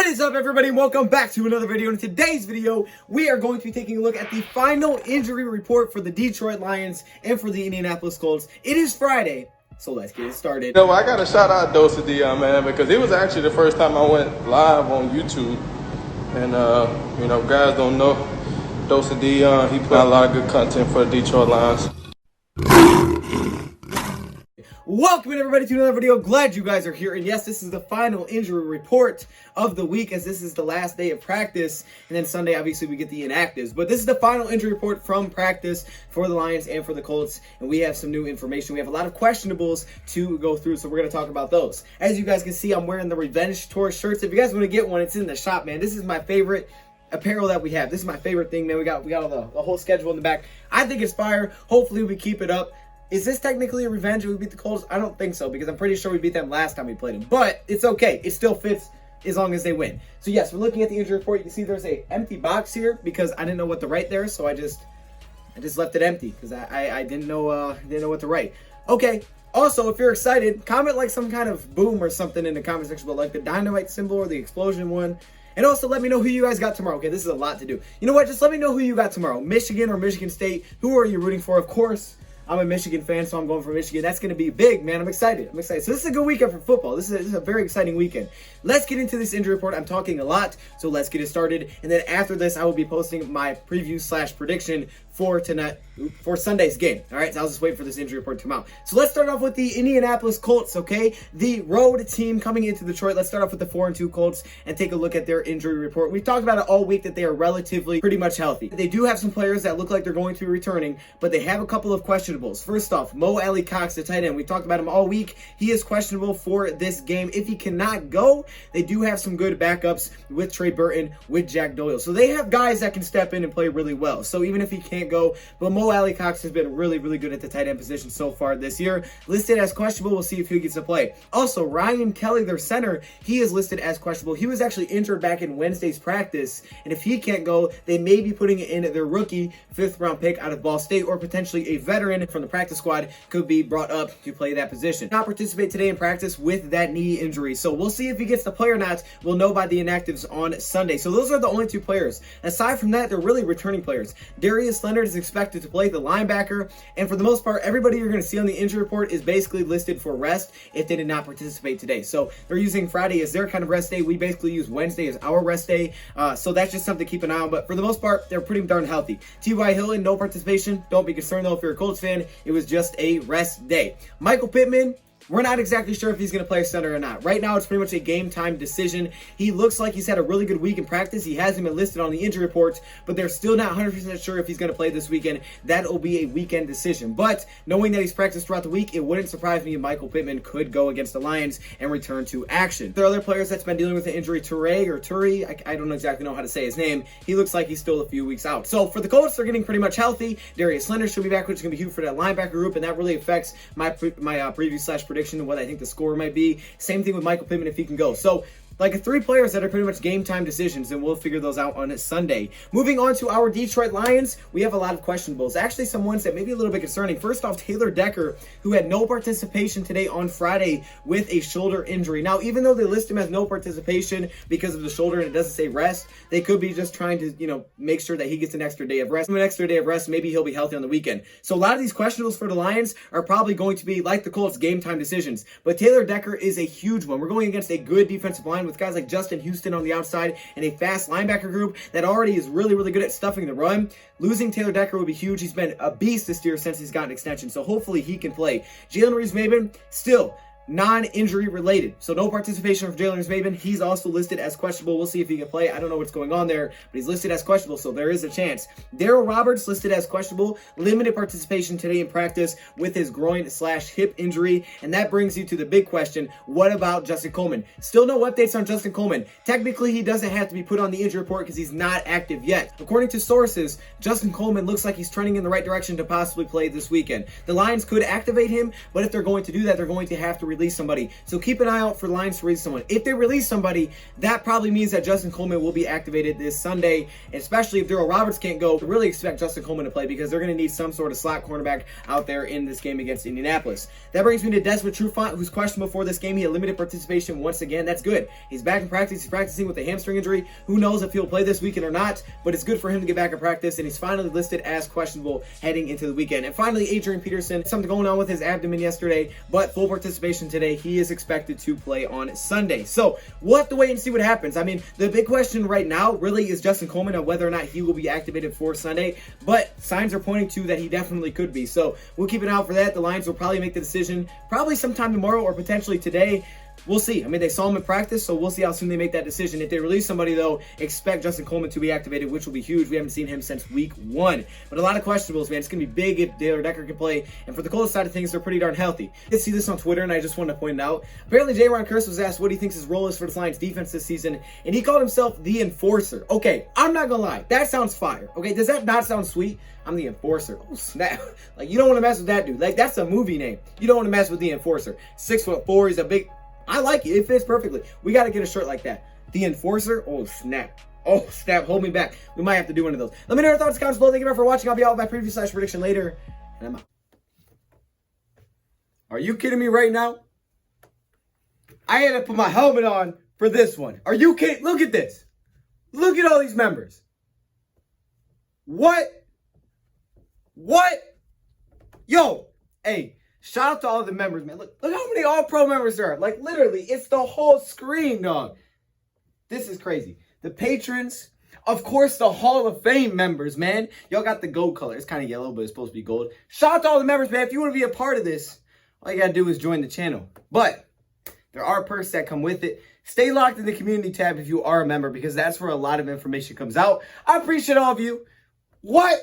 What is up, everybody? Welcome back to another video. In today's video, we are going to be taking a look at the final injury report for the Detroit Lions and for the Indianapolis Colts. It is Friday, so let's get it started. You know, I got to shout out DoseOfDion, man, because it was actually the first time I went live on YouTube. And, you know, guys don't know DoseOfDion. He put out a lot of good content for the Detroit Lions. Welcome everybody to another video. Glad you guys are here. And yes, this is the final injury report of the week, as this is the last day of practice. And then Sunday, obviously, we get the inactives. But this is the final injury report from practice for the Lions and for the Colts. And we have some new information. We have a lot of questionables to go through, so we're going to talk about those. As you guys can see, I'm wearing the Revenge Tour shirts. If you guys want to get one, it's in the shop, man. This is my favorite apparel that we have. This is my favorite thing, man. We got all the whole schedule in the back. I think it's fire. Hopefully, we keep it up. Is this technically a revenge if we beat the Colts? I don't think so, because I'm pretty sure we beat them last time we played them. But it's okay. It still fits as long as they win. So yes, we're looking at the injury report. You can see there's a empty box here because I didn't know what to write there, so I just left it empty because I didn't know what to write. Okay. Also, if you're excited, comment like some kind of boom or something in the comment section below, like the dynamite symbol or the explosion one. And also let me know who you guys got tomorrow. Okay, this is a lot to do. You know what? Just let me know who you got tomorrow. Michigan or Michigan State. Who are you rooting for? Of course, I'm a Michigan fan, so I'm going for Michigan. That's going to be big, man. I'm excited. So this is a good weekend for football. This is a very exciting weekend. Let's get into this injury report. I'm talking a lot, so let's get it started. And then after this, I will be posting my preview / prediction for Sunday's game. All right, so I'll just wait for this injury report to come out. So let's start off with the Indianapolis Colts, okay? The road team coming into Detroit. Let's start off with the 4-2 Colts and take a look at their injury report. We've talked about it all week that they are relatively pretty much healthy. They do have some players that look like they're going to be returning, but they have a couple of questionables. First off, Mo Alley-Cox, the tight end. We talked about him all week. He is questionable for this game. If he cannot go, they do have some good backups with Trey Burton, with Jack Doyle. So they have guys that can step in and play really well. So even if he can't go, but Mo Alley-Cox has been really, really good at the tight end position so far this year. Listed as questionable. We'll see if he gets to play. Also, Ryan Kelly, their center, he is listed as questionable. He was actually injured back in Wednesday's practice, and if he can't go, they may be putting in their rookie 5th-round pick out of Ball State, or potentially a veteran from the practice squad could be brought up to play that position. Not participate today in practice with that knee injury, so we'll see if he gets to play or not. We'll know by the inactives on Sunday. So those are the only two players. Aside from that, they're really returning players. Leonard is expected to play, the linebacker, and for the most part, everybody you're going to see on the injury report is basically listed for rest if they did not participate today. So they're using Friday as their kind of rest day. We basically use Wednesday as our rest day, so that's just something to keep an eye on. But for the most part, they're pretty darn healthy. T.Y. Hilton, no participation. Don't be concerned though if you're a Colts fan. It was just a rest day. Michael Pittman, we're not exactly sure if he's going to play center or not. Right now, it's pretty much a game-time decision. He looks like he's had a really good week in practice. He hasn't been listed on the injury report, but they're still not 100% sure if he's going to play this weekend. That'll be a weekend decision. But knowing that he's practiced throughout the week, it wouldn't surprise me if Michael Pittman could go against the Lions and return to action. There are other players that's been dealing with the injury. Turi, I don't exactly know how to say his name. He looks like he's still a few weeks out. So for the Colts, they're getting pretty much healthy. Leonard should be back, which is going to be huge for that linebacker group, and that really affects my preview / prediction, what I think the score might be. Same thing with Michael Pittman if he can go. So like 3 players that are pretty much game time decisions, and we'll figure those out on Sunday. Moving on to our Detroit Lions, we have a lot of questionables. Actually, some ones that may be a little bit concerning. First off, Taylor Decker, who had no participation today on Friday with a shoulder injury. Now, even though they list him as no participation because of the shoulder and it doesn't say rest, they could be just trying to, make sure that he gets an extra day of rest. An extra day of rest, maybe he'll be healthy on the weekend. So a lot of these questionables for the Lions are probably going to be, like the Colts, game time decisions. But Taylor Decker is a huge one. We're going against a good defensive line with guys like Justin Houston on the outside and a fast linebacker group that already is really, really good at stuffing the run. Losing Taylor Decker would be huge. He's been a beast this year since he's gotten an extension, so hopefully he can play. Jalen Reeves-Maybin, still non-injury related. So no participation for Jalen Reeves-Maybin. He's also listed as questionable. We'll see if he can play. I don't know what's going on there, but he's listed as questionable, so there is a chance. Darryl Roberts listed as questionable. Limited participation today in practice with his groin / hip injury. And that brings you to the big question. What about Justin Coleman? Still no updates on Justin Coleman. Technically, he doesn't have to be put on the injury report because he's not active yet. According to sources, Justin Coleman looks like he's trending in the right direction to possibly play this weekend. The Lions could activate him, but if they're going to do that, they're going to have to release release somebody. So keep an eye out for the Lions to release someone. If they release somebody, that probably means that Justin Coleman will be activated this Sunday, especially if Darrell Roberts can't go. Really expect Justin Coleman to play because they're going to need some sort of slot cornerback out there in this game against Indianapolis. That brings me to Desmond Trufant, who's questionable for this game. He had limited participation once again. That's good. He's back in practice. He's practicing with a hamstring injury. Who knows if he'll play this weekend or not, but it's good for him to get back in practice, and he's finally listed as questionable heading into the weekend. And finally, Adrian Peterson, something going on with his abdomen yesterday, but full participation today. He is expected to play on Sunday. So we'll have to wait and see what happens. I mean, the big question right now really is Justin Coleman and whether or not he will be activated for Sunday, but signs are pointing to that he definitely could be. So we'll keep an eye out for that. The Lions will probably make the decision probably sometime tomorrow or potentially today. We'll see. I mean, they saw him in practice, so we'll see how soon they make that decision. If they release somebody, though, expect Justin Coleman to be activated, which will be huge. We haven't seen him since week 1. But a lot of questionables, man. It's going to be big if Taylor Decker can play. And for the Colts side of things, they're pretty darn healthy. I did see this on Twitter, and I just wanted to point it out. Apparently, J-Ron Curse was asked what he thinks his role is for the Lions defense this season, and he called himself the Enforcer. Okay, I'm not going to lie. That sounds fire. Okay, does that not sound sweet? I'm the Enforcer. Oh, snap. Like, you don't want to mess with that dude. Like, that's a movie name. You don't want to mess with the Enforcer. 6'4", he's a big... I like it. It fits perfectly. We got to get a shirt like that. The Enforcer. Oh, snap. Oh, snap. Hold me back. We might have to do one of those. Let me know your thoughts in the comments below. Thank you for watching. I'll be out with my preview / prediction later. And I'm out. Are you kidding me right now? I had to put my helmet on for this one. Are you kidding? Look at this. Look at all these members. What? What? Yo. Hey. Shout out to all the members, man. Look how many All-Pro members there are. Like, literally, it's the whole screen, dog. This is crazy. The patrons, of course, the Hall of Fame members, man. Y'all got the gold color. It's kind of yellow, but it's supposed to be gold. Shout out to all the members, man. If you want to be a part of this, all you got to do is join the channel. But there are perks that come with it. Stay locked in the community tab if you are a member, because that's where a lot of information comes out. I appreciate all of you. What?